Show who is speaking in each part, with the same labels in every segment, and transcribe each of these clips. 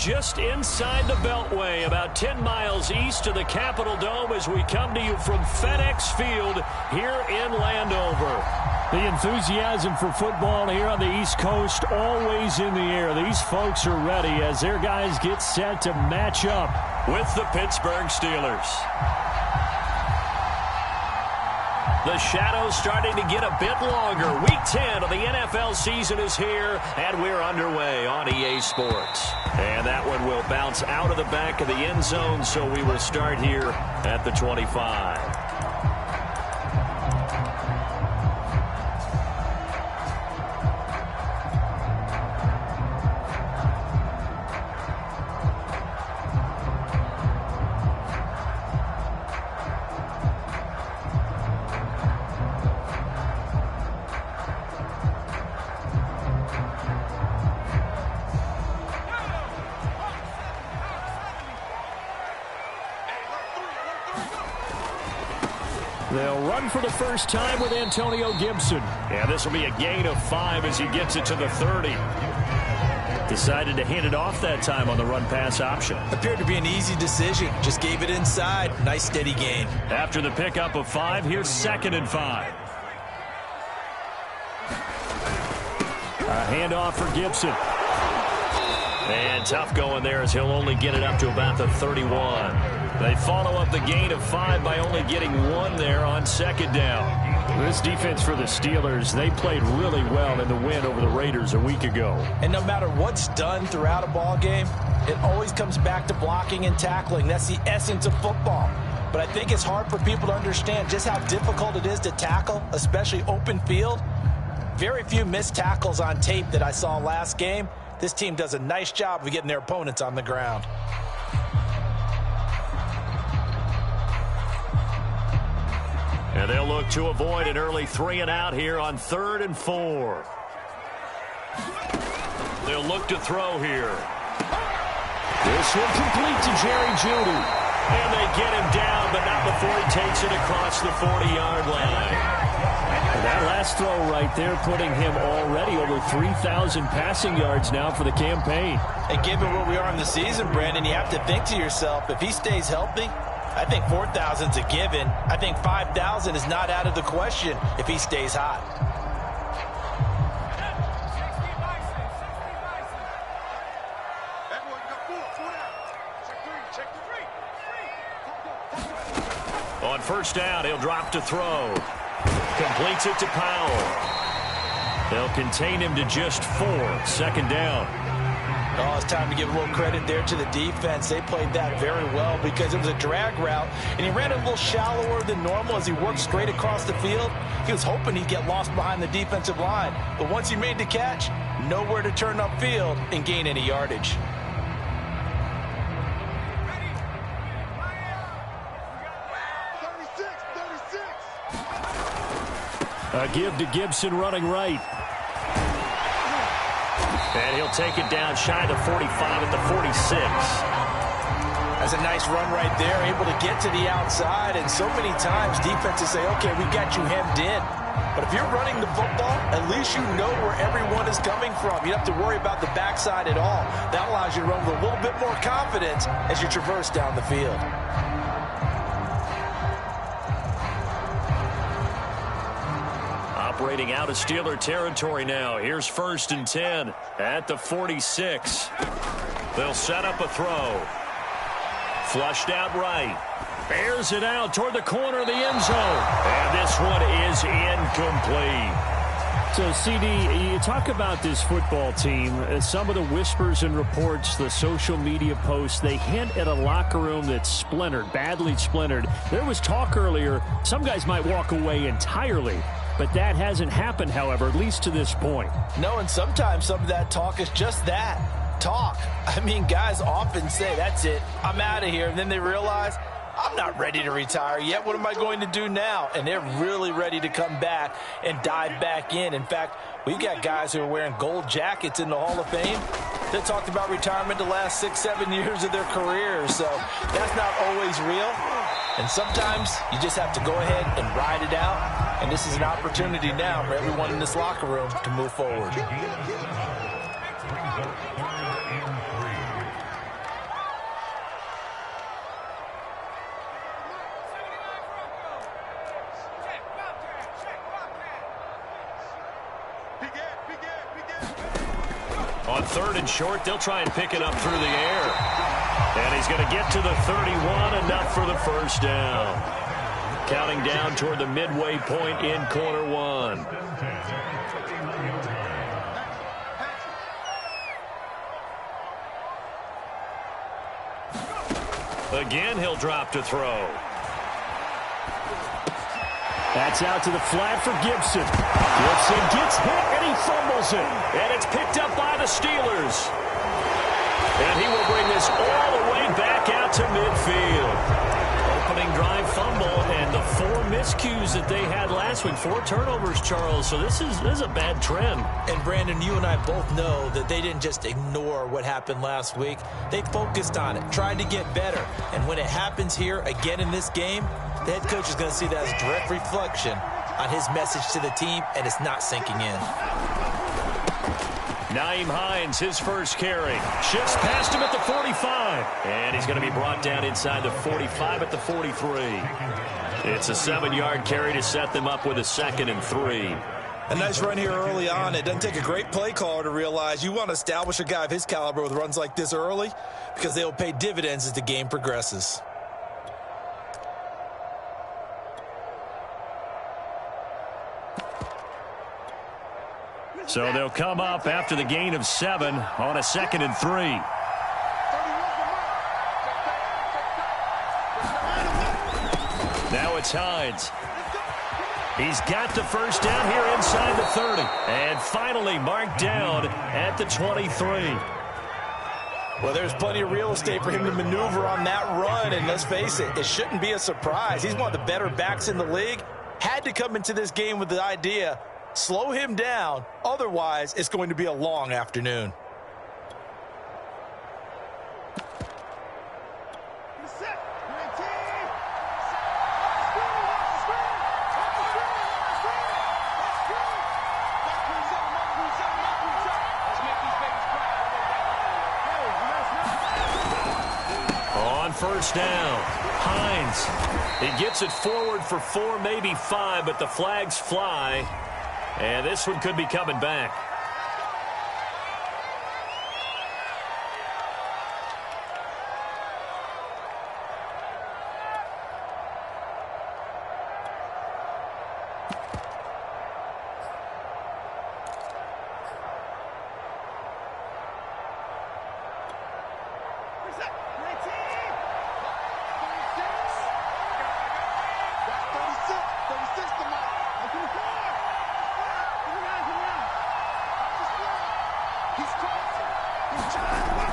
Speaker 1: just inside the Beltway, about 10 miles east of the Capitol Dome as we come to you from FedEx Field here in Landover. The enthusiasm for football here on the East Coast always in the air. These folks are ready as their guys get set to match up with the Pittsburgh Steelers. The shadows starting to get a bit longer. Week 10 of the NFL season is here, and we're underway on EA Sports. And that one will bounce out of the back of the end zone, so we will start here at the 25. They'll run for the first time with Antonio Gibson. And this will be a gain of 5 as he gets it to the 30. Decided to hand it off that time on the run-pass option.
Speaker 2: Appeared to be an easy decision. Just gave it inside. Nice steady gain.
Speaker 1: After the pickup of 5, here's 2nd and 5. A handoff for Gibson. And tough going there as he'll only get it up to about the 31. They follow up the gain of 5 by only getting 1 there on 2nd down. This defense for the Steelers, they played really well in the win over the Raiders a week ago.
Speaker 2: And no matter what's done throughout a ball game, it always comes back to blocking and tackling. That's the essence of football. But I think it's hard for people to understand just how difficult it is to tackle, especially open field. Very few missed tackles on tape that I saw last game. This team does a nice job of getting their opponents on the ground.
Speaker 1: And they'll look to avoid an early 3 and out here on 3rd and 4. They'll look to throw here. This will complete to Jerry Jeudy. And they get him down, but not before he takes it across the 40-yard line. And that last throw right there putting him already over 3,000 passing yards now for the campaign.
Speaker 2: And given where we are in the season, Brandon, you have to think to yourself, if he stays healthy, I think 4,000 is a given. I think 5,000 is not out of the question if he stays hot.
Speaker 1: On 1st down, he'll drop to throw. Completes it to Powell. They'll contain him to just 4. 2nd down.
Speaker 2: Oh, it's time to give a little credit there to the defense. They played that very well because it was a drag route, and he ran a little shallower than normal as he worked straight across the field. He was hoping he'd get lost behind the defensive line, but once he made the catch, nowhere to turn upfield and gain any yardage.
Speaker 1: A give to Gibson running right. And he'll take it down shy of the 45 at the 46.
Speaker 2: That's a nice run right there, able to get to the outside. And so many times defenses say, okay, we got you hemmed in. But if you're running the football, at least you know where everyone is coming from. You don't have to worry about the backside at all. That allows you to run with a little bit more confidence as you traverse down the field.
Speaker 1: Operating out of Steeler territory now. Here's 1st and 10 at the 46. They'll set up a throw. Flushed out right. Bears it out toward the corner of the end zone. And this one is incomplete. So, CD, you talk about this football team. Some of the whispers and reports, the social media posts, they hint at a locker room that's splintered, badly splintered. There was talk earlier, some guys might walk away entirely. But that hasn't happened, however, at least to this point.
Speaker 2: No, and sometimes some of that talk is just that, talk. I mean, guys often say, that's it, I'm out of here. And then they realize, I'm not ready to retire yet. What am I going to do now? And they're really ready to come back and dive back in. In fact, we've got guys who are wearing gold jackets in the Hall of Fame that talked about retirement the last 6-7 years of their careers. So that's not always real. And sometimes you just have to go ahead and ride it out. And this is an opportunity now for everyone in this locker room to move forward.
Speaker 1: On 3rd and short, they'll try and pick it up through the air. And he's going to get to the 31, enough for the first down. Counting down toward the midway point in quarter one. Again, he'll drop to throw.
Speaker 3: That's out to the flat for Gibson. Gibson gets hit, and he fumbles it.
Speaker 1: And it's picked up by the Steelers. And he will bring this all the way back out to midfield. Opening drive fumble, and the 4 miscues that they had last week. 4 turnovers, Charles. So this is a bad trend.
Speaker 2: And, Brandon, you and I both know that they didn't just ignore what happened last week. They focused on it, tried to get better. And when it happens here again in this game, the head coach is going to see that as a direct reflection on his message to the team, and it's not sinking in.
Speaker 1: Nyheim Hines, his first carry. Shifts past him at the 45. And he's going to be brought down inside the 45 at the 43. It's a 7-yard carry to set them up with a 2nd and 3.
Speaker 2: A nice run here early on. It doesn't take a great play caller to realize you want to establish a guy of his caliber with runs like this early, because they will pay dividends as the game progresses.
Speaker 1: So they'll come up after the gain of 7 on a 2nd and 3. Now it's Hines. He's got the first down here inside the 30. And finally marked down at the 23.
Speaker 2: Well, there's plenty of real estate for him to maneuver on that run. And let's face it, it shouldn't be a surprise. He's one of the better backs in the league. Had to come into this game with the idea, slow him down. Otherwise, it's going to be a long afternoon.
Speaker 1: On first down, Hines. He gets it forward for 4, maybe 5, but the flags fly. And this one could be coming back.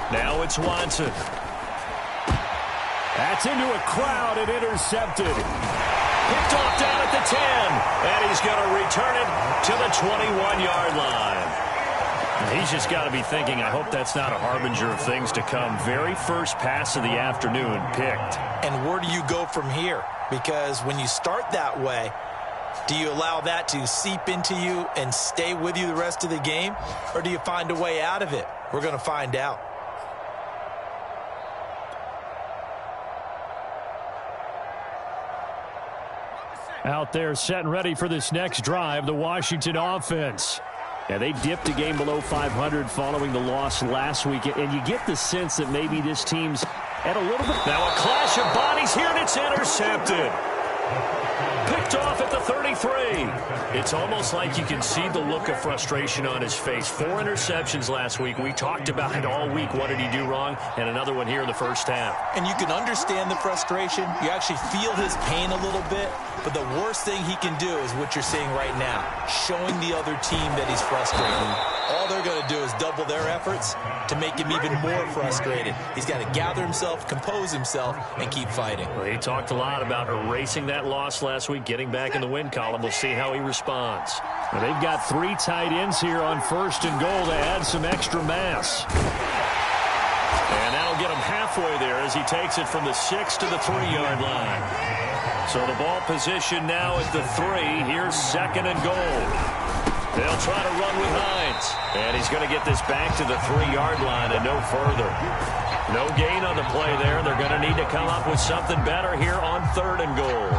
Speaker 1: Now it's Watson.
Speaker 3: That's into a crowd and intercepted.
Speaker 1: Picked off down at the 10. And he's going to return it to the 21-yard line. He's just got to be thinking, I hope that's not a harbinger of things to come. Very first pass of the afternoon picked.
Speaker 2: And where do you go from here? Because when you start that way, do you allow that to seep into you and stay with you the rest of the game? Or do you find a way out of it? We're going to find out.
Speaker 3: Out there set and ready for this next drive, the Washington offense. Yeah, they dipped a game below 500 following the loss last week, and you get the sense that maybe this team's at a little bit.
Speaker 1: Now a clash of bodies here, and it's intercepted. Picked off at the 33. It's almost like you can see the look of frustration on his face. 4 interceptions last week. We talked about it all week. What did he do wrong? And another one here in the first half.
Speaker 2: And you can understand the frustration. You actually feel his pain a little bit. But the worst thing he can do is what you're seeing right now, showing the other team that he's frustrated. All they're going to do is double their efforts to make him even more frustrated. He's got to gather himself, compose himself, and keep fighting.
Speaker 1: Well, he talked a lot about erasing that loss last week, getting back in the win column. We'll see how he responds.
Speaker 3: Well, they've got 3 tight ends here on 1st and goal to add some extra mass.
Speaker 1: And that'll get him halfway there as he takes it from the 6 to the 3-yard line. So the ball position now at the 3. Here's 2nd and goal. They'll try to run with Hines. And he's going to get this back to the 3-yard line and no further. No gain on the play there. They're going to need to come up with something better here on 3rd and goal.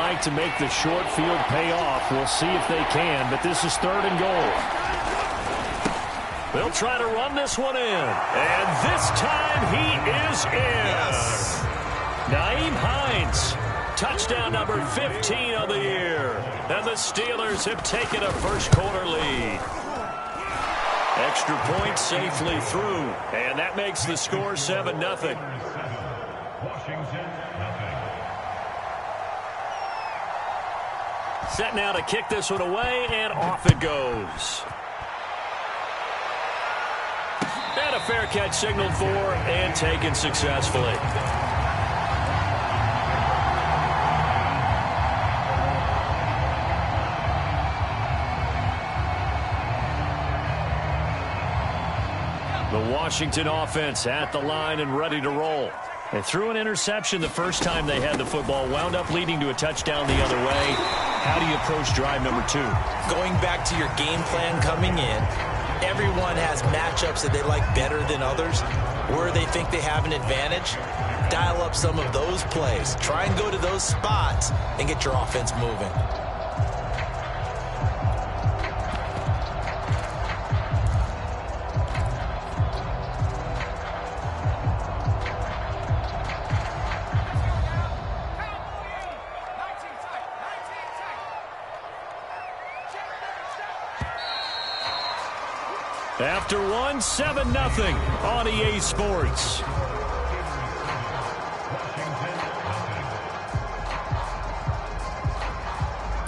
Speaker 3: like to make the short field pay off. We'll see if they can, but this is 3rd and goal. They'll try to run this one in. And this time he is in.
Speaker 2: Yes.
Speaker 3: Nyheim Hines, touchdown number 15 of the year. And the Steelers have taken a first-quarter lead. Extra point safely through, and that makes the score 7-0. Set now to kick this one away, and off it goes. And a fair catch signaled for and taken successfully. The Washington offense at the line and ready to roll. They threw an interception the first time they had the football, wound up leading to a touchdown the other way. How do you approach drive number 2?
Speaker 2: Going back to your game plan coming in, everyone has matchups that they like better than others. Where they think they have an advantage, dial up some of those plays. Try and go to those spots and get your offense moving.
Speaker 3: After one, 7-0 on EA Sports.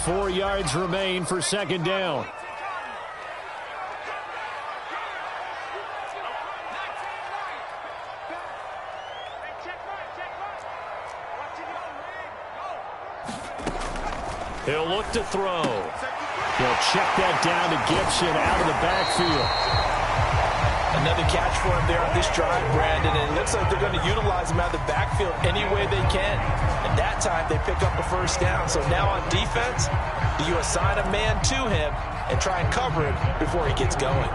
Speaker 3: Four yards remain for second down. He'll look to throw. He'll check that down to Gibson out of the backfield.
Speaker 2: Another catch for him there on this drive, Brandon, and it looks like they're going to utilize him out of the backfield any way they can. And that time, they pick up a first down. So now on defense, do you assign a man to him and try and cover him before he gets going?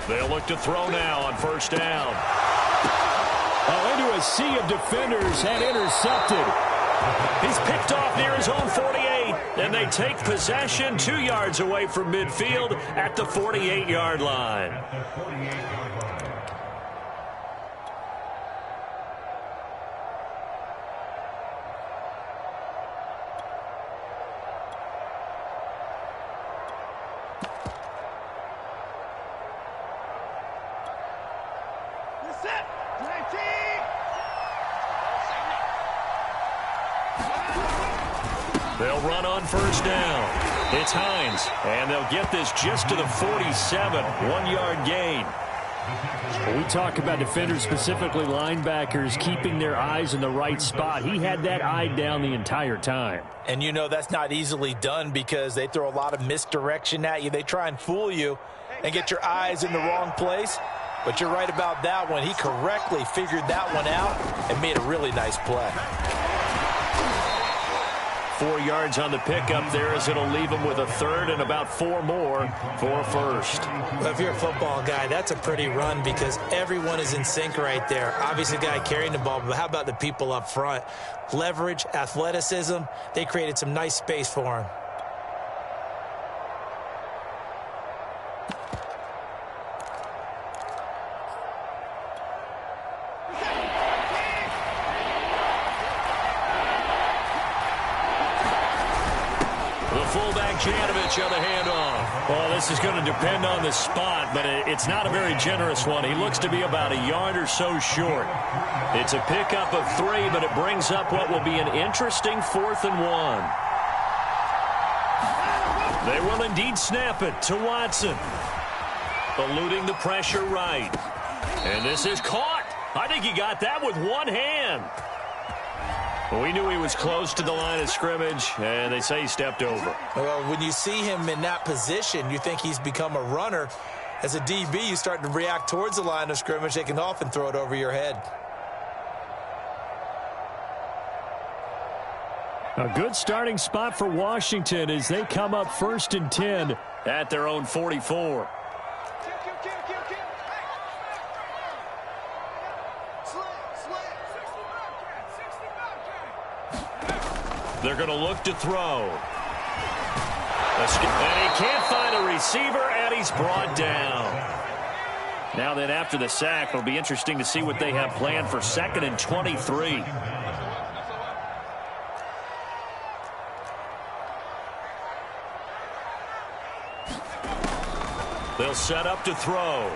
Speaker 1: They'll look to throw now on first down.
Speaker 3: Oh, into a sea of defenders and intercepted.
Speaker 1: He's picked off near his own 48, and they take possession 2 yards away from midfield at the 48-yard line. They'll run on first down. It's Hines, and they'll get this just to the 47, 1-yard gain.
Speaker 3: When we talk about defenders, specifically linebackers, keeping their eyes in the right spot. He had that eye down the entire time.
Speaker 2: And you know that's not easily done because they throw a lot of misdirection at you. They try and fool you and get your eyes in the wrong place. But you're right about that one. He correctly figured that one out and made a really nice play.
Speaker 1: 4 yards on the pickup there as it'll leave him with a third and about 4 more for a first.
Speaker 2: Well, if you're a football guy, that's a pretty run because everyone is in sync right there. Obviously, the guy carrying the ball, but how about the people up front? Leverage, athleticism, they created some nice space for him.
Speaker 1: Janovich on the handoff.
Speaker 3: Well, this is going to depend on the spot, but it's not a very generous one. He looks to be about a yard or so short.
Speaker 1: It's a pickup of 3, but it brings up what will be an interesting 4th and 1. They will indeed snap it to Watson. Eluding the pressure right. And this is caught. I think he got that with one hand. Well, we knew he was close to the line of scrimmage, and they say he stepped over.
Speaker 2: Well, when you see him in that position, you think he's become a runner. As a DB, you start to react towards the line of scrimmage. They can often throw it over your head.
Speaker 3: A good starting spot for Washington as they come up 1st and 10
Speaker 1: at their own 44. They're going to look to throw. And he can't find a receiver, and he's brought down. Now then, after the sack, it'll be interesting to see what they have planned for 2nd and 23. They'll set up to throw.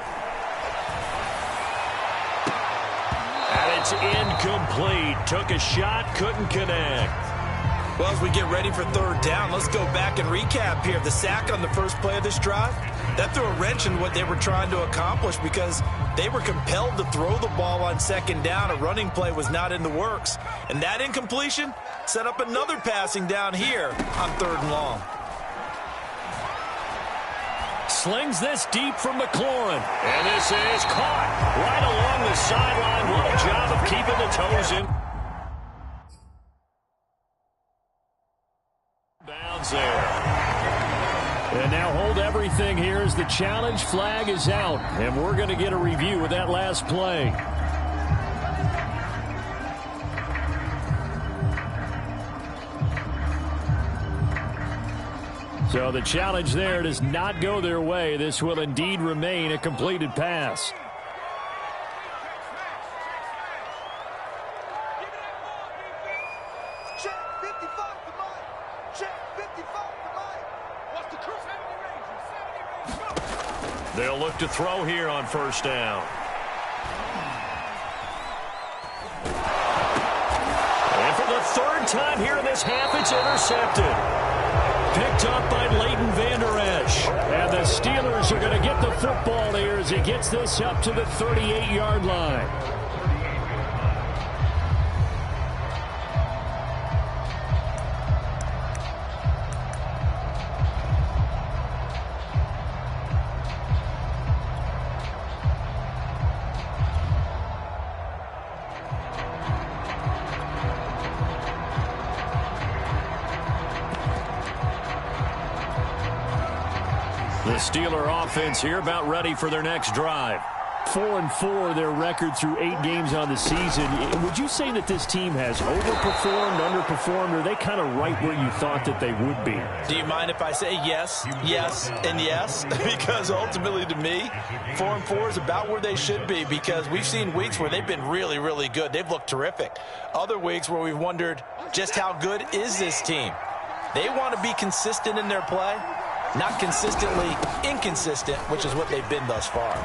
Speaker 1: And it's incomplete. Took a shot, couldn't connect.
Speaker 2: Well, as we get ready for 3rd down, let's go back and recap here. The sack on the first play of this drive, that threw a wrench in what they were trying to accomplish because they were compelled to throw the ball on 2nd down. A running play was not in the works. And that incompletion set up another passing down here on 3rd and long.
Speaker 1: Slings this deep from McLaurin. And this is caught right along the sideline. What a job of keeping the toes in. Bounds there. And now hold everything here as the challenge flag is out. And we're going to get a review of that last play. So the challenge there does not go their way. This will indeed remain a completed pass. They'll look to throw here on 1st down. And for the 3rd time here in this half, it's intercepted. Picked up by Leighton Vander Esch. And the Steelers are going to get the football here as he gets this up to the 38-yard line. The Steeler offense here about ready for their next drive. 4-4 their record through 8 games on the season. Would you say that this team has overperformed, underperformed, or are they kind of right where you thought that they would be?
Speaker 2: Do you mind if I say yes, yes, and yes? Because ultimately to me, 4-4 is about where they should be because we've seen weeks where they've been really, really good. They've looked terrific. Other weeks where we've wondered just how good is this team? They want to be consistent in their play, not consistently inconsistent, which is what they've been thus far.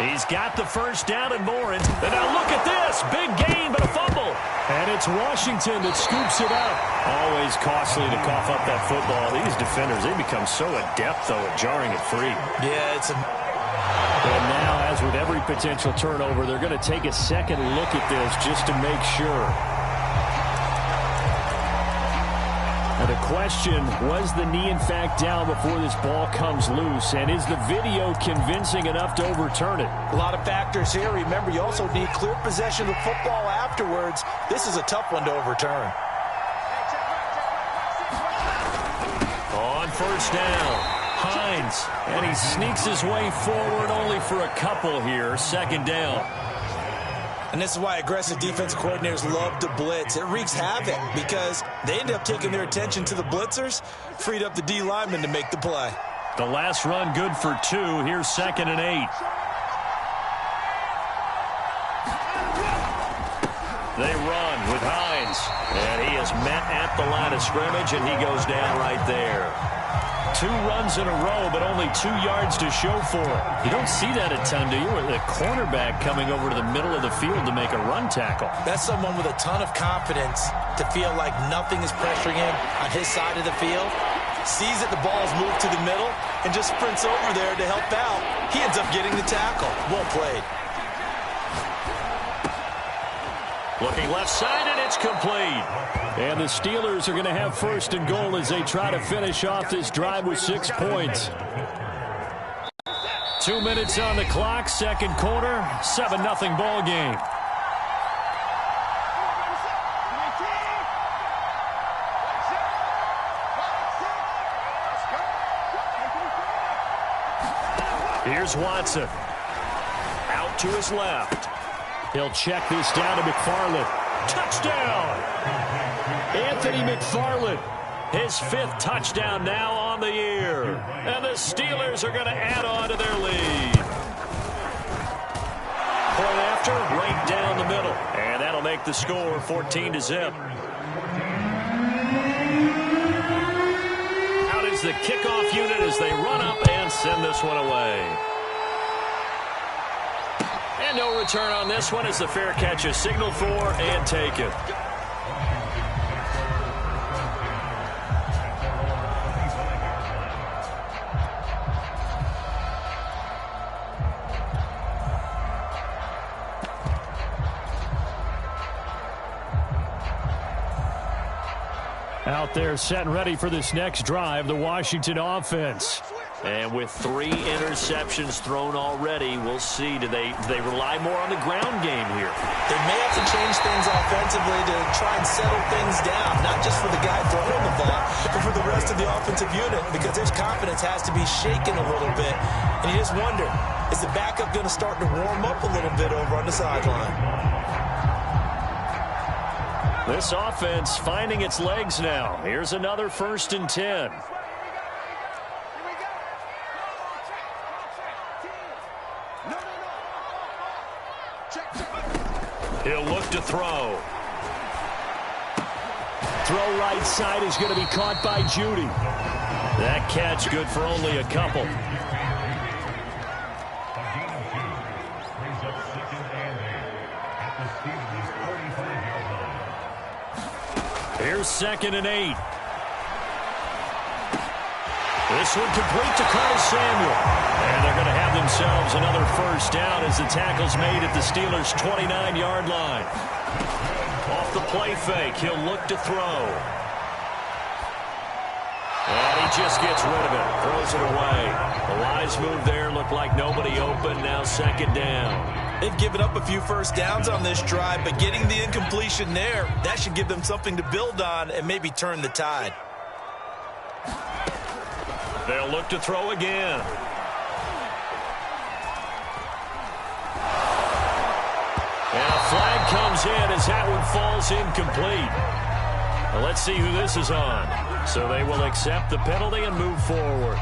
Speaker 1: He's got the 1st down and more. And now look at this. Big gain, but a fumble.
Speaker 3: And it's Washington that scoops it up.
Speaker 1: Always costly to cough up that football. These defenders, they become so adept, though, at jarring it free.
Speaker 2: Yeah, it's a...
Speaker 3: And now, as with every potential turnover, they're going to take a second look at this just to make sure. Now the question, was the knee in fact down before this ball comes loose? And is the video convincing enough to overturn it?
Speaker 2: A lot of factors here. Remember, you also need clear possession of football afterwards. This is a tough one to overturn.
Speaker 1: On 1st down, Hines. And he sneaks his way forward only for a couple here. 2nd down.
Speaker 2: And this is why aggressive defensive coordinators love to blitz. It wreaks havoc because they end up taking their attention to the blitzers, freed up the D lineman to make the play.
Speaker 1: The last run good for 2. Here's 2nd and 8. They run with Hines. And he is met at the line of scrimmage, and he goes down right there. 2 runs in a row, but only 2 yards to show for it. You don't see that a ton, do you? With a cornerback coming over to the middle of the field to make a run tackle.
Speaker 2: That's someone with a ton of confidence to feel like nothing is pressuring him on his side of the field. Sees that the ball's moved to the middle and just sprints over there to help out. He ends up getting the tackle. Well played.
Speaker 1: Looking left side, and it's complete.
Speaker 3: And the Steelers are going to have first and goal as they try to finish off this drive with 6 points. 2 minutes on the clock, second quarter, 7-0 ball game. Here's Watson. Out to his left. He'll check this down to McFarland. Touchdown! Anthony McFarland, his 5th touchdown now on the year. And the Steelers are going to add on to their lead. Point after, right down the middle. And that'll make the score 14-0. Out is the kickoff unit as they run up and send this one away. And no return on this one as the fair catch is signaled for and taken. Out there set and ready for this next drive, the Washington offense. And with 3 interceptions thrown already, we'll see. Do they rely more on the ground game here?
Speaker 2: They may have to change things offensively to try and settle things down, not just for the guy throwing the ball, but for the rest of the offensive unit, because their confidence has to be shaken a little bit. And you just wonder, is the backup going to start to warm up a little bit over on the sideline?
Speaker 1: This offense finding its legs now. Here's another 1st and 10. He'll look to throw.
Speaker 3: Throw right side is going to be caught by Judy.
Speaker 1: That catch good for only a couple. Here's 2nd and 8. This one complete to Curtis Samuel. And they're going to have themselves another first down as the tackle's made at the Steelers' 29-yard line. Off the play fake, he'll look to throw. And he just gets rid of it, throws it away. The wise move there, looked like nobody open, now 2nd down.
Speaker 2: They've given up a few first downs on this drive, but getting the incompletion there, that should give them something to build on and maybe turn the tide.
Speaker 1: They'll look to throw again. And a flag comes in as that one falls incomplete. Well, let's see who this is on. So they will accept the penalty and move forward.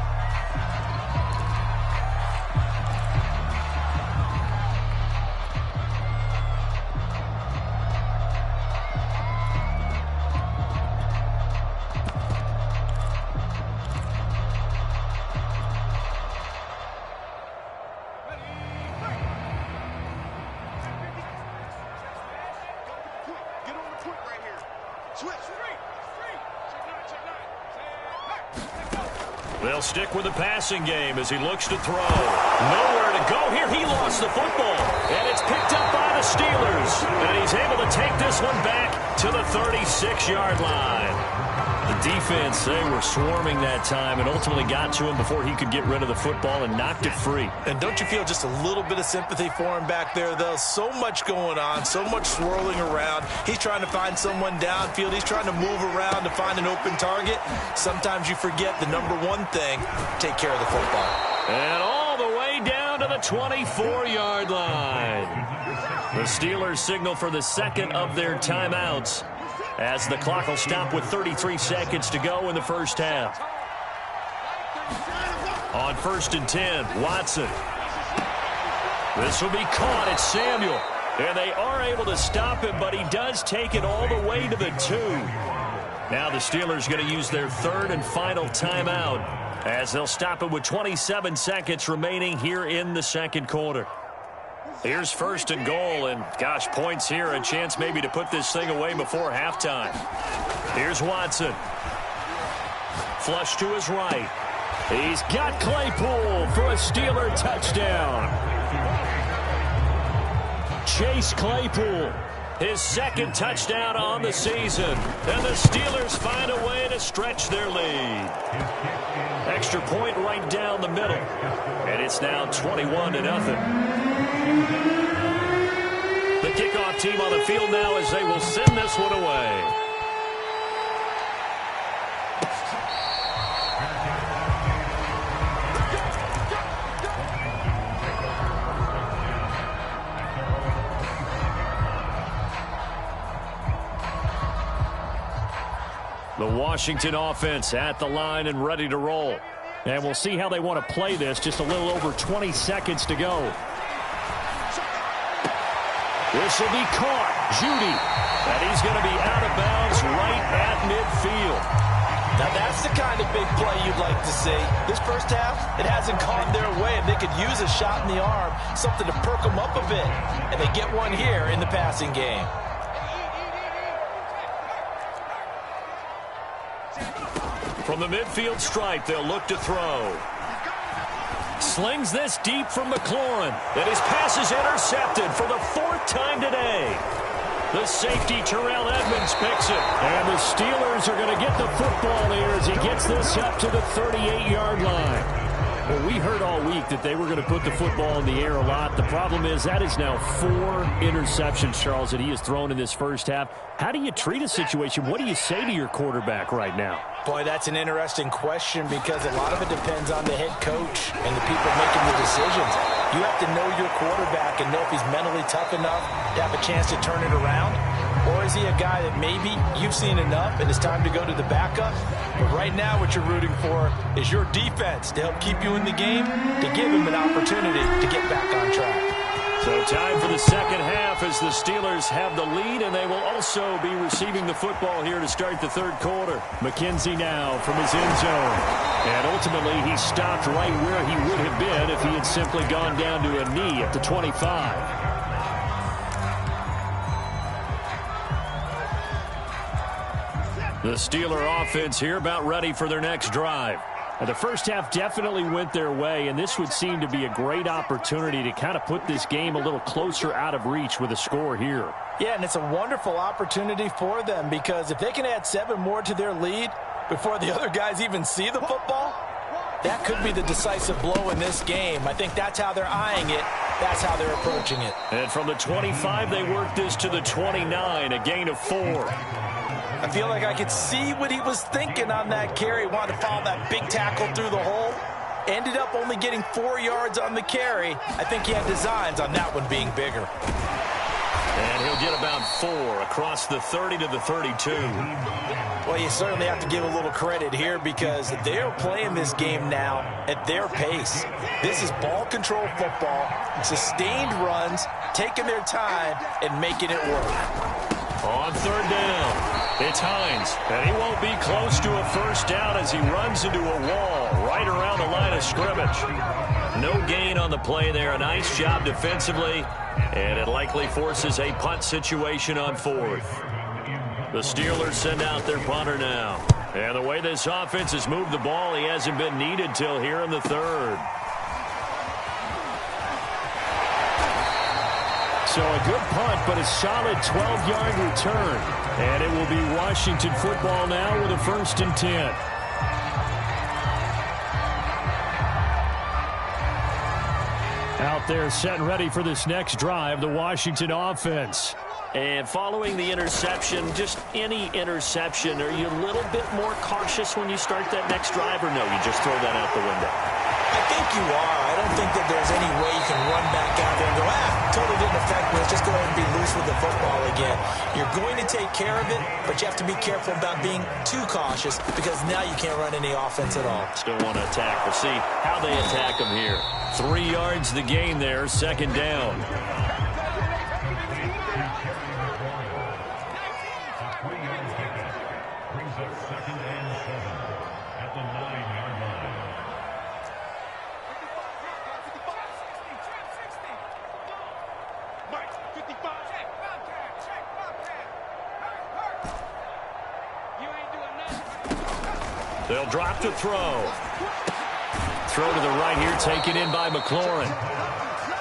Speaker 1: They'll stick with the passing game as he looks to throw. Nowhere to go here. He lost the football. And it's picked up by the Steelers. And he's able to take this one back to the 36-yard line. The defense, they were swarming that time and ultimately got to him before he could get rid of the football and knocked it free.
Speaker 2: And don't you feel just a little bit of sympathy for him back there, though? So much going on, so much swirling around. He's trying to find someone downfield. He's trying to move around to find an open target. Sometimes you forget the number one thing, take care of the football.
Speaker 1: And all the way down to the 24-yard line. The Steelers signal for the second of their timeouts, as the clock will stop with 33 seconds to go in the first half. On 1st and 10, Watson. This will be caught. It's Samuel. And they are able to stop him, but he does take it all the way to the 2. Now the Steelers going to use their 3rd and final timeout, as they'll stop it with 27 seconds remaining here in the second quarter. Here's 1st and goal, and gosh, points here, a chance maybe to put this thing away before halftime. Here's Watson. Flush to his right. He's got Claypool for a Steeler touchdown. Chase Claypool His second touchdown on the season. And the Steelers find a way to stretch their lead. Extra point right down the middle. And it's now 21-0. The kickoff team on the field now as they will send this one away. The Washington offense at the line and ready to roll. And we'll see how they want to play this. Just a little over 20 seconds to go. This will be caught. Judy. And he's going to be out of bounds right at midfield.
Speaker 2: Now that's the kind of big play you'd like to see. This first half, it hasn't gone their way, and they could use a shot in the arm, something to perk them up a bit. And they get one here in the passing game.
Speaker 1: From the midfield stripe, they'll look to throw. Slings this deep from McLaurin. And his pass is intercepted for the fourth time today. The safety, Terrell Edmonds, picks it. And the Steelers are going to get the football here as he gets this up to the 38-yard line. Well, we heard all week that they were going to put the football in the air a lot. The problem is that is now 4 interceptions, Charles, that he has thrown in this first half. How do you treat a situation? What do you say to your quarterback right now?
Speaker 2: Boy, that's an interesting question because a lot of it depends on the head coach and the people making the decisions. You have to know your quarterback and know if he's mentally tough enough to have a chance to turn it around. Or is he a guy that maybe you've seen enough and it's time to go to the backup? But right now what you're rooting for is your defense to help keep you in the game, to give him an opportunity to get back on track.
Speaker 1: So time for the second half as the Steelers have the lead, and they will also be receiving the football here to start the third quarter. McKenzie now from his end zone. And ultimately he stopped right where he would have been if he had simply gone down to a knee at the 25. The Steeler offense here about ready for their next drive. And the first half definitely went their way, and this would seem to be a great opportunity to kind of put this game a little closer out of reach with a score here.
Speaker 2: Yeah, and it's a wonderful opportunity for them because if they can add 7 more to their lead before the other guys even see the football, that could be the decisive blow in this game. I think that's how they're eyeing it. That's how they're approaching it.
Speaker 1: And from the 25, they worked this to the 29, a gain of 4.
Speaker 2: I feel like I could see what he was thinking on that carry. Wanted to follow that big tackle through the hole. Ended up only getting 4 yards on the carry. I think he had designs on that one being bigger.
Speaker 1: And he'll get about 4 across the 30 to the 32.
Speaker 2: Well, you certainly have to give a little credit here because they're playing this game now at their pace. This is ball control football, sustained runs, taking their time and making it work.
Speaker 1: On third down. It's Hines, and he won't be close to a first down as he runs into a wall right around the line of scrimmage. No gain on the play there. A nice job defensively, and it likely forces a punt situation on 4th. The Steelers send out their punter now. And the way this offense has moved the ball, he hasn't been needed till here in the 3rd. So a good punt, but a solid 12-yard return. And it will be Washington football now with a 1st and 10. Out there set and ready for this next drive, the Washington offense. And following the interception, just any interception, are you a little bit more cautious when you start that next drive, or no, you just throw that out the window?
Speaker 2: I think you are. I don't think that there's any way you can run back out there and go, totally didn't affect me. Let's just go ahead and be loose with the football again. You're going to take care of it, but you have to be careful about being too cautious because now you can't run any offense at all.
Speaker 1: Still want to attack. We'll see how they attack them here. 3 yards the gain there, 2nd down. They'll drop to throw. Throw to the right here, taken in by McLaurin.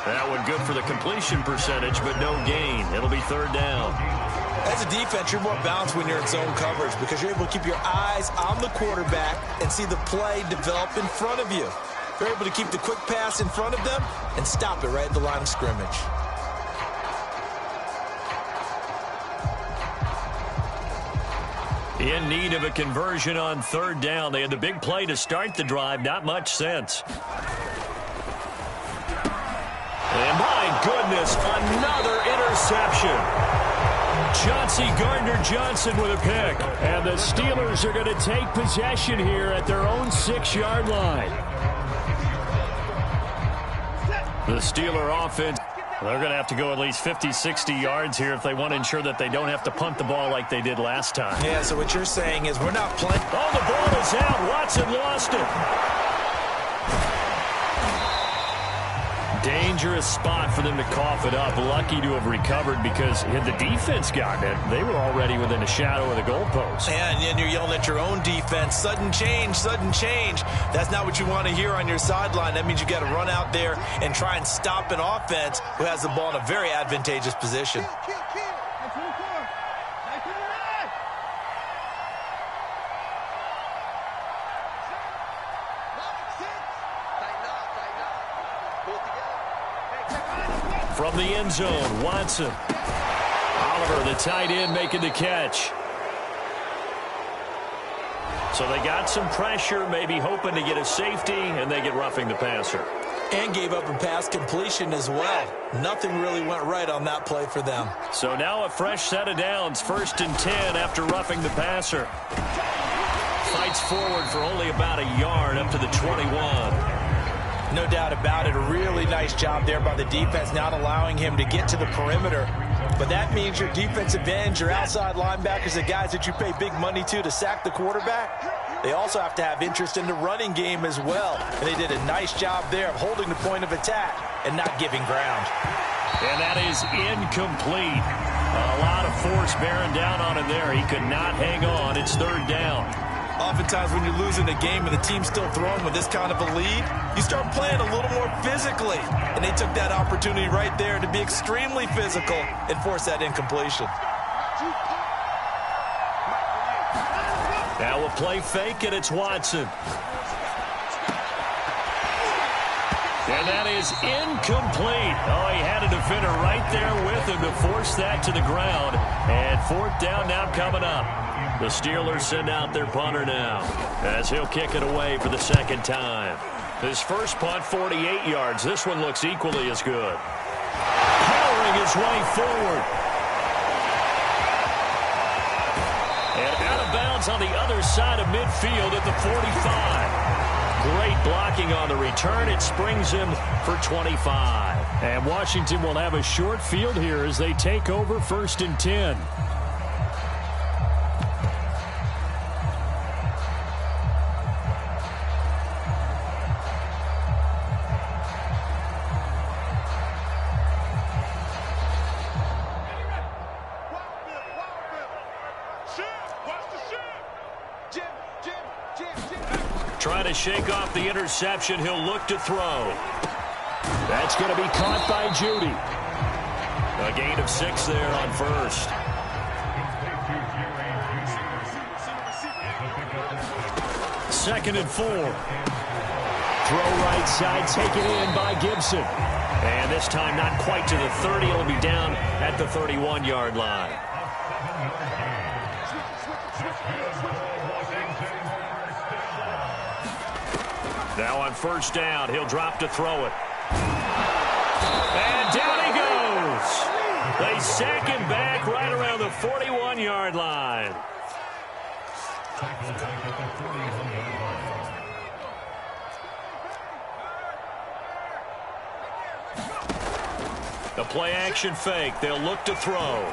Speaker 1: That one good for the completion percentage, but no gain. It'll be third down.
Speaker 2: As a defense, you're more balanced when you're in zone coverage because you're able to keep your eyes on the quarterback and see the play develop in front of you. You're able to keep the quick pass in front of them and stop it right at the line of scrimmage.
Speaker 1: In need of a conversion on third down. They had the big play to start the drive. Not much sense. And my goodness, another interception. Chauncey Gardner-Johnson with a pick. And the Steelers are going to take possession here at their own 6-yard line. The Steeler offense, they're going to have to go at least 50, 60 yards here if they want to ensure that they don't have to punt the ball like they did last time.
Speaker 2: Yeah, so what you're saying is we're not playing.
Speaker 1: Oh, the ball is out. Watson lost it. Dangerous spot for them to cough it up. Lucky to have recovered because had the defense gotten it, they were already within a shadow of the goalpost.
Speaker 2: And you're yelling at your own defense. Sudden change, sudden change. That's not what you want to hear on your sideline. That means you got to run out there and try and stop an offense who has the ball in a very advantageous position.
Speaker 1: From the end zone, Watson. Oliver, the tight end, making the catch. So they got some pressure, maybe hoping to get a safety, and they get roughing the passer.
Speaker 2: And gave up a pass completion as well. Nothing really went right on that play for them.
Speaker 1: So now a fresh set of downs, 1st and 10 after roughing the passer. Fights forward for only about a yard up to the 21.
Speaker 2: No doubt about it. A really nice job there by the defense, not allowing him to get to the perimeter. But that means your defensive ends, your outside linebackers, the guys that you pay big money to sack the quarterback, they also have to have interest in the running game as well. And they did a nice job there of holding the point of attack and not giving ground.
Speaker 1: And that is incomplete. A lot of force bearing down on him there. He could not hang on. It's third down.
Speaker 2: Oftentimes when you're losing a game and the team's still throwing with this kind of a lead, you start playing a little more physically. And they took that opportunity right there to be extremely physical and force that incompletion.
Speaker 1: Now a play fake, and it's Watson. And that is incomplete. Oh, he had a defender right there with him to force that to the ground. And 4th down now coming up. The Steelers send out their punter now as he'll kick it away for the 2nd time. His first punt, 48 yards. This one looks equally as good. Powering his way forward. And out of bounds on the other side of midfield at the 45. Great blocking on the return. It springs him for 25.
Speaker 3: And Washington will have a short field here as they take over 1st and 10.
Speaker 1: Trying to shake off the interception. He'll look to throw.
Speaker 3: That's going to be caught by Judy.
Speaker 1: A gain of 6 there on 1st. Second and 4.
Speaker 3: Throw right side, taken in by Gibson.
Speaker 1: And this time not quite to the 30. It'll be down at the 31-yard line. Now on 1st down, he'll drop to throw it. And down he goes. They sack him back right around the 41-yard line. The play-action fake. They'll look to throw.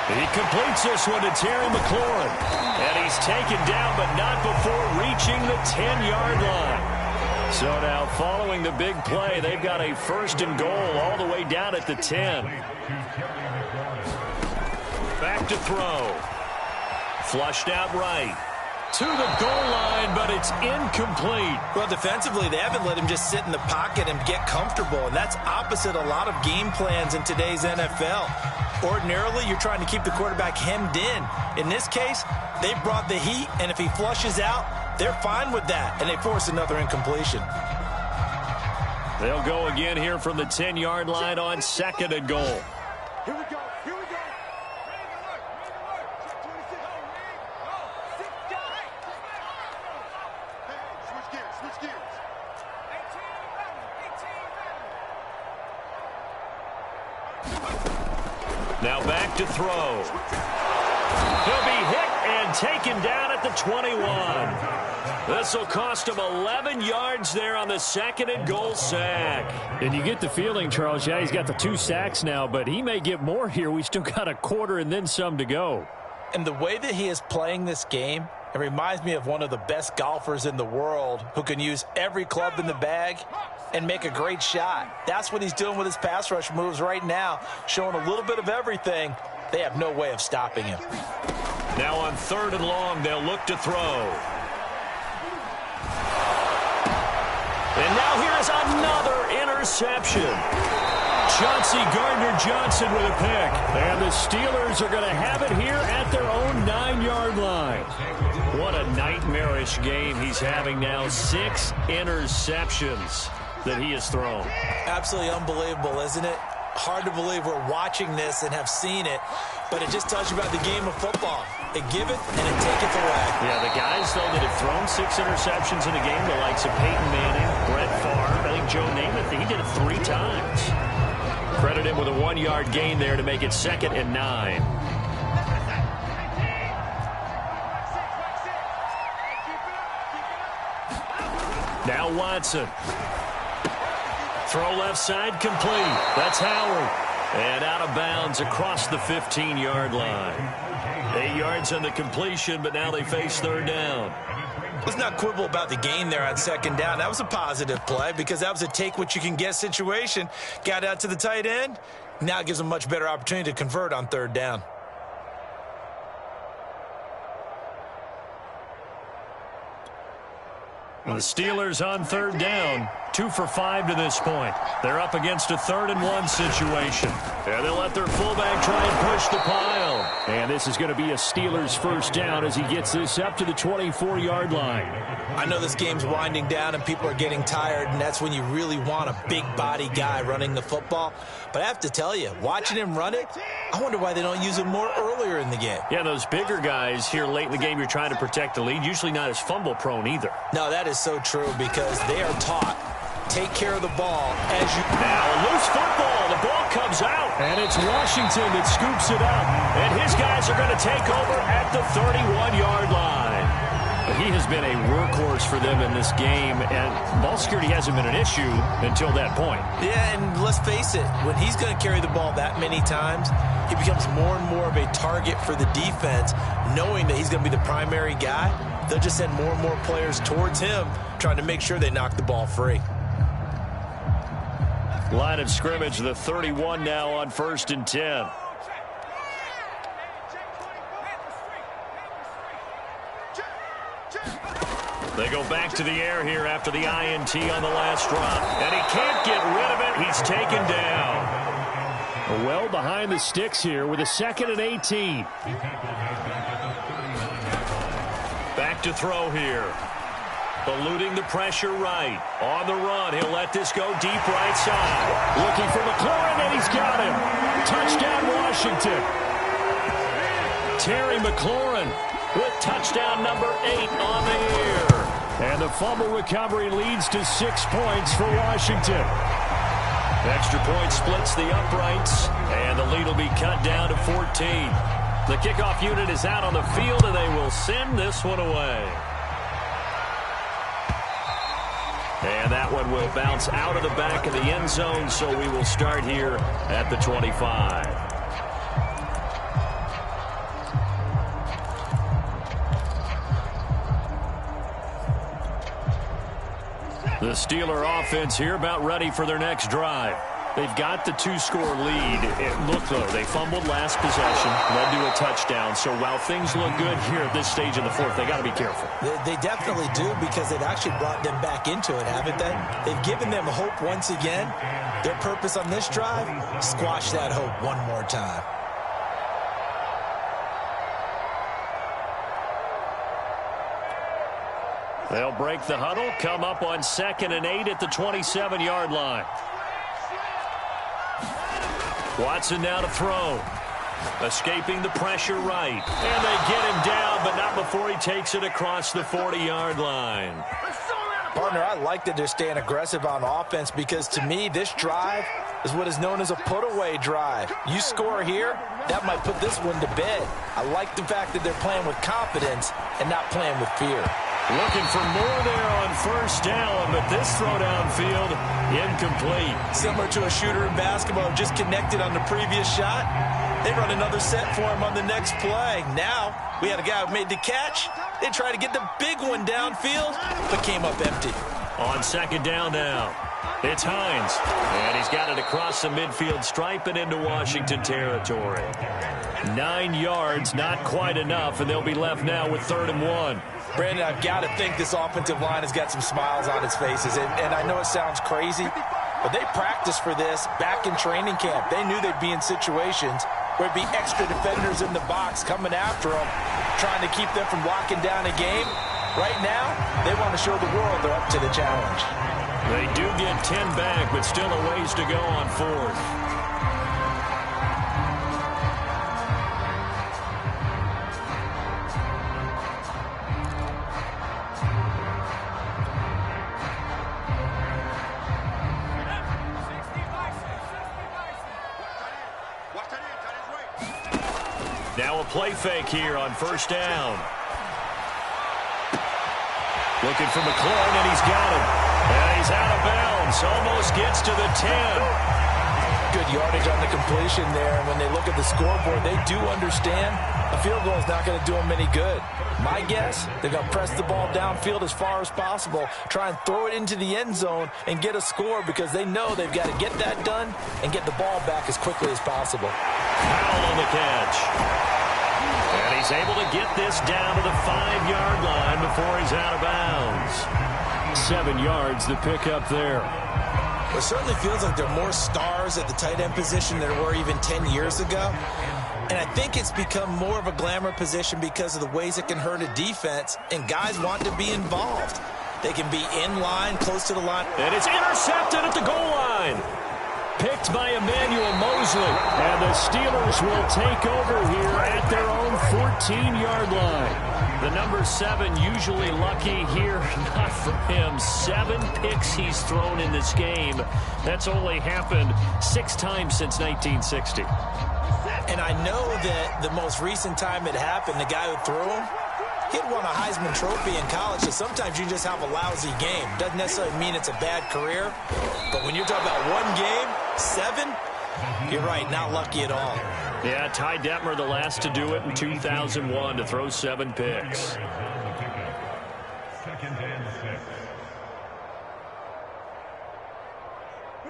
Speaker 1: He completes this one to Terry McLaurin. And he's taken down, but not before reaching the 10-yard line. So now, following the big play, they've got a 1st and goal all the way down at the 10. Back to throw. Flushed out right. to the goal line, but it's incomplete.
Speaker 2: Well, defensively, they haven't let him just sit in the pocket and get comfortable, and that's opposite a lot of game plans in today's NFL. Ordinarily, you're trying to keep the quarterback hemmed in. In this case, they brought the heat, and if he flushes out, they're fine with that, and they force another incompletion.
Speaker 1: They'll go again here from the 10-yard line on 2nd and goal.
Speaker 4: Here we go. Switch gears.
Speaker 1: Now back to throw. He'll be hit and taken down at the 21. This will cost him 11 yards there on the 2nd and goal sack.
Speaker 3: And you get the feeling, Charles, yeah, he's got the 2 sacks now, but he may get more here. We still got a quarter and then some to go.
Speaker 2: And the way that he is playing this game, it reminds me of one of the best golfers in the world who can use every club in the bag and make a great shot. That's what he's doing with his pass rush moves right now, showing a little bit of everything. They have no way of stopping him.
Speaker 1: Now on 3rd and long, they'll look to throw. And now here's another interception. Chauncey Gardner-Johnson with a pick. And the Steelers are going to have it here at their own 9-yard line. What a nightmarish game he's having now. 6 interceptions that he has thrown.
Speaker 2: Absolutely unbelievable, isn't it? Hard to believe we're watching this and have seen it, but it just tells you about the game of football. They give it and it taketh away.
Speaker 1: Yeah, the guys, though, that have thrown 6 interceptions in a game, the likes of Peyton Manning, Brett Favre, I think Joe Namath, he did it 3 times. Credit him with a 1-yard gain there to make it 2nd and 9. Now Watson. Throw left side complete. That's Howard. And out of bounds across the 15-yard line. 8 yards on the completion, but now they face 3rd down.
Speaker 2: Let's not quibble about the gain there on 2nd down. That was a positive play because that was a take-what-you-can-get situation. Got out to the tight end. Now it gives them a much better opportunity to convert on 3rd down.
Speaker 1: The Steelers on 3rd down, 2 for 5 to this point. They're up against a 3rd and 1 situation. And they'll let their fullback try and push the pile.
Speaker 3: And this is going to be a Steelers 1st down as he gets this up to the 24-yard line.
Speaker 2: I know this game's winding down and people are getting tired, and that's when you really want a big body guy running the football. But I have to tell you, watching him run it, I wonder why they don't use him more earlier in the game.
Speaker 1: Yeah, those bigger guys here late in the game, you're trying to protect the lead, usually not as fumble prone either.
Speaker 2: No, that is so true because they are taught, take care of the ball as you...
Speaker 1: Now a loose football, the ball comes out.
Speaker 3: And it's Washington that scoops it up.
Speaker 1: And his guys are going to take over at the 31-yard line. He has been a workhorse for them in this game, and ball security hasn't been an issue until that point.
Speaker 2: Yeah, and let's face it, when he's going to carry the ball that many times, he becomes more and more of a target for the defense, knowing that he's going to be the primary guy. They'll just send more and more players towards him, trying to make sure they knock the ball free.
Speaker 1: Line of scrimmage, the 31 now on 1st and 10. They go back to the air here after the INT on the last drop. And he can't get rid of it. He's taken down.
Speaker 3: Well behind the sticks here with a 2nd and 18.
Speaker 1: Back to throw here. Eluding the pressure right. On the run. He'll let this go deep right side.
Speaker 3: Looking for McLaurin, and he's got him. Touchdown, Washington.
Speaker 1: Terry McLaurin with touchdown number 8 on the year.
Speaker 3: And the fumble recovery leads to 6 points for Washington.
Speaker 1: Extra point splits the uprights, and the lead will be cut down to 14. The kickoff unit is out on the field, and they will send this one away. And that one will bounce out of the back of the end zone, so we will start here at the 25. The Steeler offense here about ready for their next drive.
Speaker 3: They've got the two-score lead. Look, though, they fumbled last possession, led to a touchdown. So while things look good here at this stage in the fourth, they got to be careful.
Speaker 2: They definitely do, because they've actually brought them back into it, haven't they? They've given them hope once again. Their purpose on this drive, squash that hope one more time.
Speaker 3: They'll break the huddle, come up on 2nd and 8 at the 27-yard line. Watson now to throw. Escaping the pressure right. And they get him down, but not before he takes it across the 40-yard line.
Speaker 2: Partner, I like that they're staying aggressive on offense, because to me, this drive is what is known as a put-away drive. You score here, that might put this one to bed. I like the fact that they're playing with confidence and not playing with fear.
Speaker 3: Looking for more there on first down, but this throw downfield, incomplete.
Speaker 2: Similar to a shooter in basketball, just connected on the previous shot. They run another set for him on the next play. Now, we had a guy who made the catch. They tried to get the big one downfield, but came up empty.
Speaker 3: On 2nd down now, it's Hines. And he's got it across the midfield stripe and into Washington territory. 9 yards, not quite enough, and they'll be left now with 3rd and 1.
Speaker 2: Brandon, I've got to think this offensive line has got some smiles on its faces. And I know it sounds crazy, but they practiced for this back in training camp. They knew they'd be in situations where it'd be extra defenders in the box coming after them, trying to keep them from locking down a game. Right now, they want to show the world they're up to the challenge.
Speaker 3: They do get 10 back, but still a ways to go on 4th. Now a play fake here on first down. Looking for McLaurin, and he's got him. And he's out of bounds. Almost gets to the 10.
Speaker 2: Good yardage on the completion there. And when they look at the scoreboard, they do understand a field goal is not going to do them any good. My guess, they're going to press the ball downfield as far as possible, try and throw it into the end zone and get a score, because they know they've got to get that done and get the ball back as quickly as possible.
Speaker 3: Powell on the catch. And he's able to get this down to the 5-yard line before he's out of bounds. 7 yards, the pickup there.
Speaker 2: It certainly feels like there are more stars at the tight end position than there were even 10 years ago. And I think it's become more of a glamour position because of the ways it can hurt a defense, and guys want to be involved. They can be in line, close to the line.
Speaker 3: And it's intercepted at the goal line. Picked by Emmanuel Mosley. And the Steelers will take over here at their own 14-yard line. The number 7 usually lucky here. Not for him. 7 picks he's thrown in this game. That's only happened 6 times since 1960.
Speaker 2: And I know that the most recent time it happened, the guy who threw him, he'd won a Heisman Trophy in college, so sometimes you just have a lousy game. Doesn't necessarily mean it's a bad career, but when you're talking about one game, 7, you're right, not lucky at all.
Speaker 3: Yeah, Ty Detmer, the last to do it in 2001, to throw 7 picks.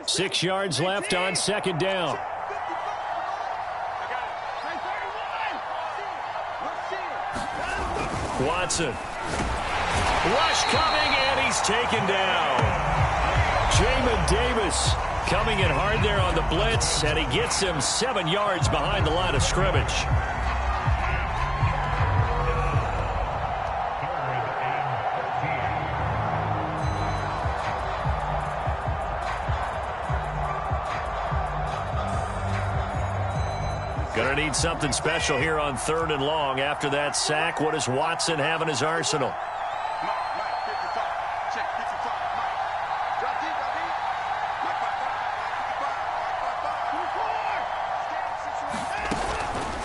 Speaker 3: Six yards left on 2nd down. Watson. Rush coming, and he's taken down. Jamin Davis coming in hard there on the blitz, and he gets him 7 yards behind the line of scrimmage. Going to need something special here on 3rd and long. After that sack, what does Watson have in his arsenal?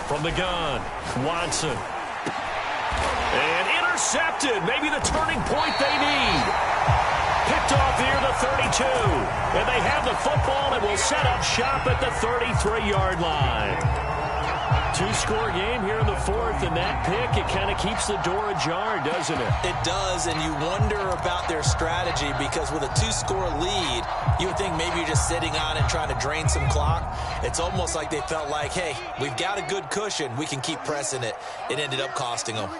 Speaker 3: From the gun, Watson. And intercepted. Maybe the turning point they need. Picked off near the 32. And they have the football and will set up shop at the 33-yard line.
Speaker 1: Two-score game here in the fourth, and that pick, it kind of keeps the door ajar, doesn't it?
Speaker 2: It does, and you wonder about their strategy because with a two-score lead, you would think maybe you're just sitting on and trying to drain some clock. It's almost like they felt like, hey, we've got a good cushion. We can keep pressing it. It ended up costing them.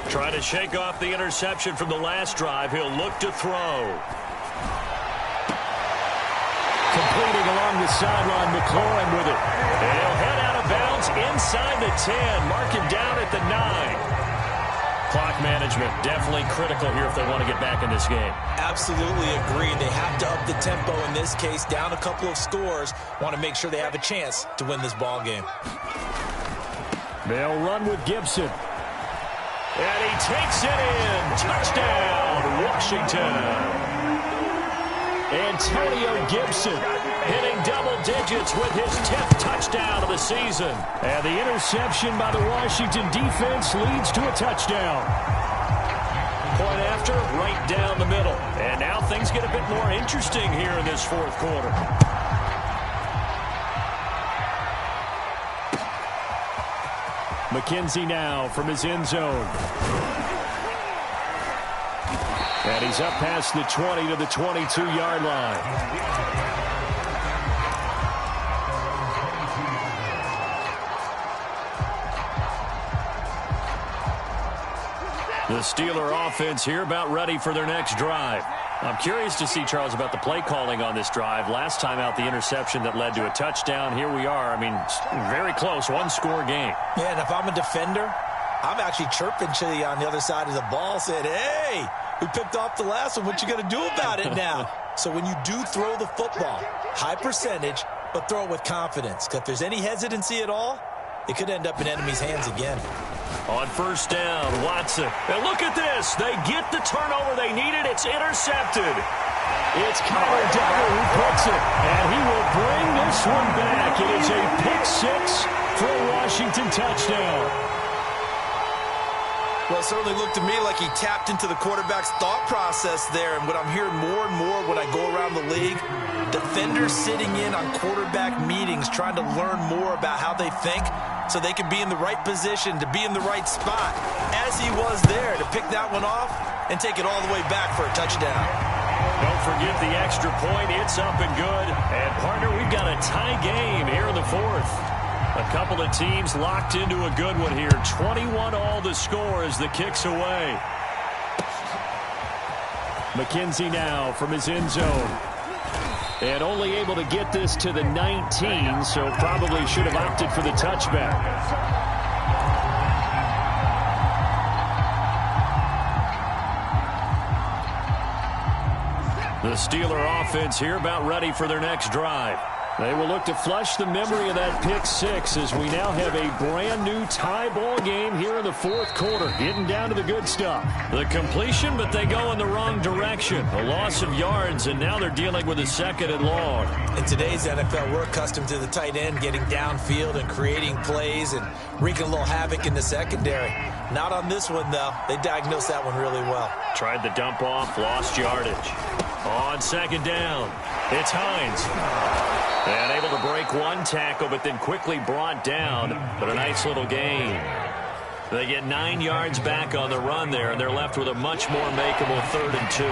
Speaker 1: Trying to shake off the interception from the last drive. He'll look to throw.
Speaker 3: Completing along the sideline, McLaurin with it.
Speaker 1: And he'll head out of bounds inside the 10, marking down at the 9. Clock management definitely critical here if they want to get back in this game.
Speaker 2: Absolutely agree. They have to up the tempo in this case, down a couple of scores. Want to make sure they have a chance to win this ball game.
Speaker 3: They'll run with Gibson.
Speaker 1: And he takes it in. Touchdown, Washington.
Speaker 3: Antonio Gibson
Speaker 1: hitting double digits with his 10th touchdown of the season.
Speaker 3: And the interception by the Washington defense leads to a touchdown.
Speaker 1: Point after, right down the middle. And now things get a bit more interesting here in this fourth quarter.
Speaker 3: McKenzie now from his end zone. And he's up past the 20 to the 22-yard line.
Speaker 1: The Steeler offense here about ready for their next drive. I'm curious to see, Charles, about the play calling on this drive. Last time out, the interception that led to a touchdown. Here we are. I mean, very close, one-score game.
Speaker 2: Yeah, and if I'm a defender, I'm actually chirping Chili on the other side of the ball, saying, hey, we picked off the last one. What you going to do about it now? So when you do throw the football, high percentage, but throw it with confidence. Because if there's any hesitancy at all, it could end up in enemy's hands again.
Speaker 1: On first down, Watson. And look at this. They get the turnover they needed. It's intercepted.
Speaker 3: It's Kyler Duggar who puts it. And he will bring this one back. It is a pick six for a Washington touchdown.
Speaker 2: Well, it certainly looked to me like he tapped into the quarterback's thought process there. And what I'm hearing more and more when I go around the league, defenders sitting in on quarterback meetings trying to learn more about how they think so they can be in the right position, to be in the right spot, as he was there to pick that one off and take it all the way back for a touchdown.
Speaker 1: Don't forget the extra point. It's up and good. And, partner, we've got a tie game here in the fourth. A couple of teams locked into a good one here. 21 all the score as the kick's away.
Speaker 3: McKenzie now from his end zone. And only able to get this to the 19, so probably should have opted for the touchback.
Speaker 1: The Steeler offense here about ready for their next drive.
Speaker 3: They will look to flush the memory of that pick six as we now have a brand new tie ball game here in the fourth quarter, getting down to the good stuff.
Speaker 1: The completion, but they go in the wrong direction. A loss of yards, and now they're dealing with a second and long.
Speaker 2: In today's NFL, we're accustomed to the tight end getting downfield and creating plays and wreaking a little havoc in the secondary. Not on this one, though. They diagnosed that one really well.
Speaker 1: Tried the dump off, lost yardage. On second down, it's Hines. And able to break one tackle, but then quickly brought down. But a nice little gain. They get 9 yards back on the run there, and they're left with a much more makeable 3rd and 2.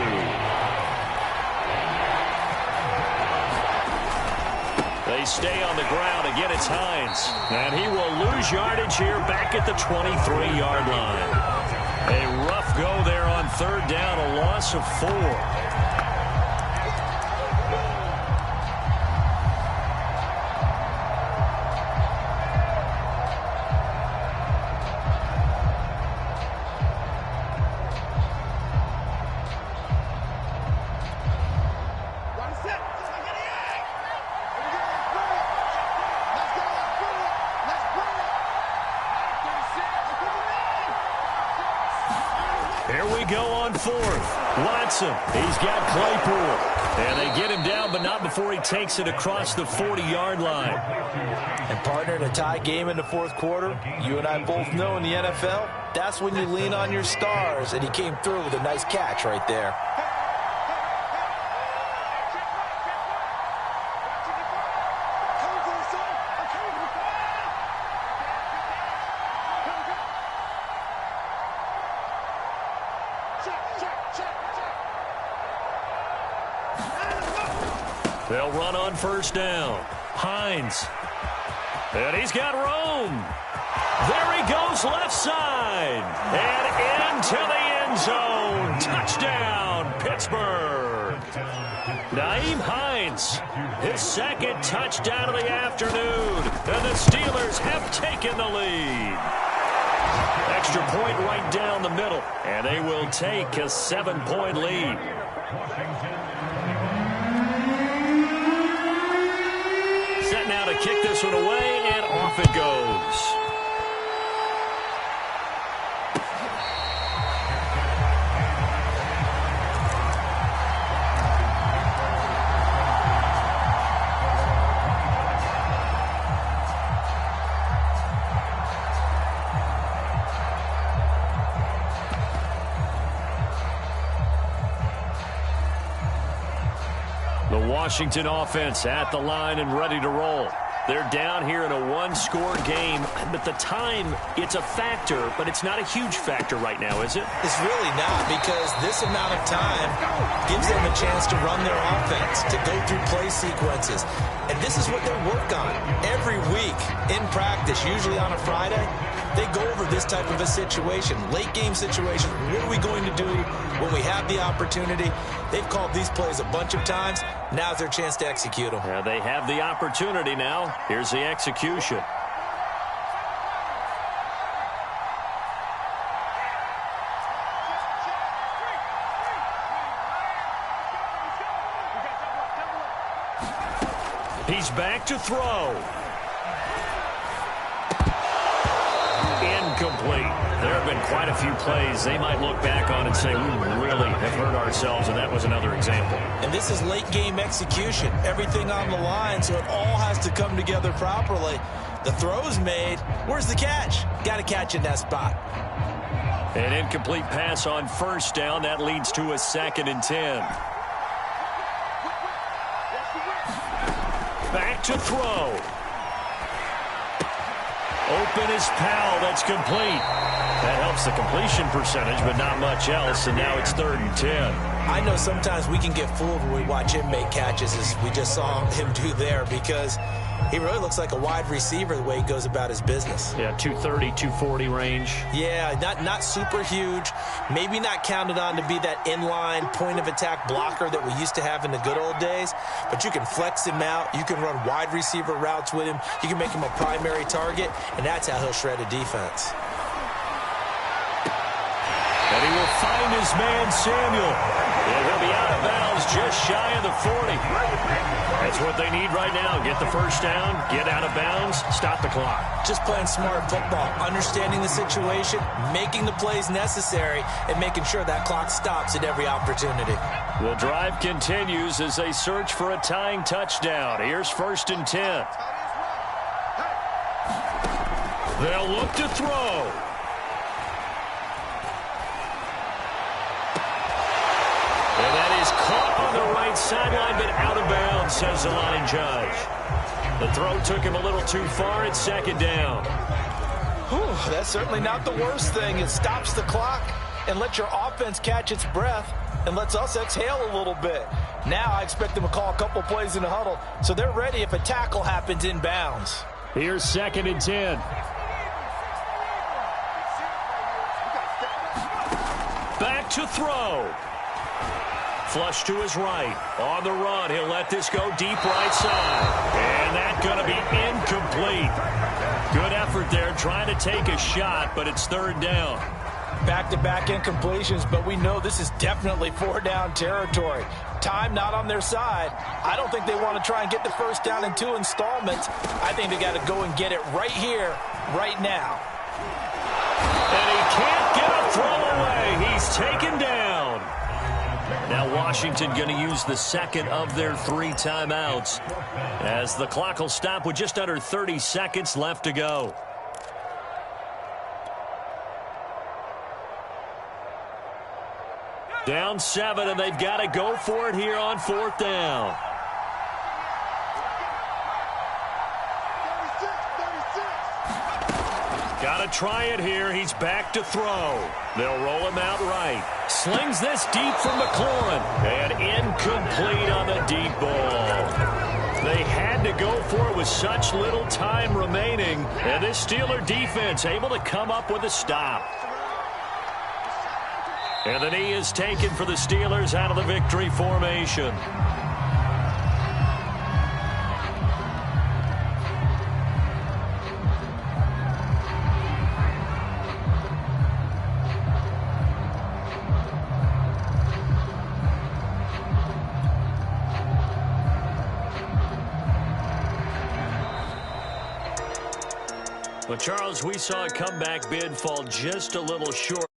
Speaker 1: They stay on the ground. Again, it's Hines. And he will lose yardage here back at the 23-yard line. A rough go there on 3rd down, a loss of 4. Watson, he's got Claypool. And they get him down, but not before he takes it across the 40-yard line.
Speaker 2: And, partner, in a tie game in the fourth quarter, you and I both know in the NFL, that's when you lean on your stars. And he came through with a nice catch right there.
Speaker 1: They'll run on first down. Hines. And he's got room. There he goes left side. And into the end zone. Touchdown, Pittsburgh. Nyheim Hines, his second touchdown of the afternoon. And the Steelers have taken the lead. Extra point right down the middle. And they will take a 7-point lead. Set now to kick this one away, and off it goes. Washington offense at the line and ready to roll. They're down here in a one-score game, but the time, it's a factor, but it's not a huge factor right now, is it?
Speaker 2: It's really not, because this amount of time gives them a chance to run their offense, to go through play sequences. And this is what they work on every week in practice, usually on a Friday. They go over this type of a situation, late game situation. What are we going to do when we have the opportunity? They've called these plays a bunch of times. Now's their chance to execute them.
Speaker 1: Yeah, they have the opportunity now. Here's the execution. He's back to throw. Incomplete. There have been quite a few plays they might look back on and say, we really have hurt ourselves, and that was another example.
Speaker 2: And this is late game execution. Everything on the line, so it all has to come together properly. The throw's made. Where's the catch? Got to catch in that spot.
Speaker 1: An incomplete pass on first down. That leads to a 2nd and 10. Back to throw. Open is Powell. That's complete. That helps the completion percentage, but not much else, and now it's 3rd and 10.
Speaker 2: I know sometimes we can get fooled when we watch him make catches, as we just saw him do there, because he really looks like a wide receiver the way he goes about his business.
Speaker 3: Yeah, 230, 240 range.
Speaker 2: Yeah, not super huge. Maybe not counted on to be that inline point-of-attack blocker that we used to have in the good old days, but you can flex him out. You can run wide receiver routes with him. You can make him a primary target, and that's how he'll shred a defense.
Speaker 1: And he will find his man, Samuel. And he'll be out of bounds just shy of the 40. That's what they need right now. Get the first down, get out of bounds, stop the clock.
Speaker 2: Just playing smart football, understanding the situation, making the plays necessary, and making sure that clock stops at every opportunity.
Speaker 1: The drive continues as they search for a tying touchdown. Here's 1st and 10. They'll look to throw. And that is caught on the right sideline, but out of bounds, says the line judge. The throw took him a little too far. It's 2nd down.
Speaker 2: Whew, that's certainly not the worst thing. It stops the clock and lets your offense catch its breath and lets us exhale a little bit. Now I expect them to call a couple plays in the huddle, so they're ready if a tackle happens in bounds.
Speaker 3: Here's 2nd and 10.
Speaker 1: Back to throw. Flush to his right. On the run, he'll let this go deep right side. And that's going to be incomplete. Good effort there, trying to take a shot, but it's 3rd down.
Speaker 2: Back-to-back incompletions, but we know this is definitely 4-down territory. Time not on their side. I don't think they want to try and get the first down in 2 installments. I think they got to go and get it right here, right now.
Speaker 1: And he can't get a throw away. He's taken down. Now Washington going to use the 2nd of their 3 timeouts as the clock will stop with just under 30 seconds left to go. Down 7, and they've got to go for it here on 4th down. Got to try it here. He's back to throw. They'll roll him out right. Slings this deep from McLaurin. And incomplete on the deep ball. for it with such little time remaining. And this Steeler defense able to come up with a stop. And the knee is taken for the Steelers out of the victory formation. Well, Charles, we saw a comeback bid fall just a little short.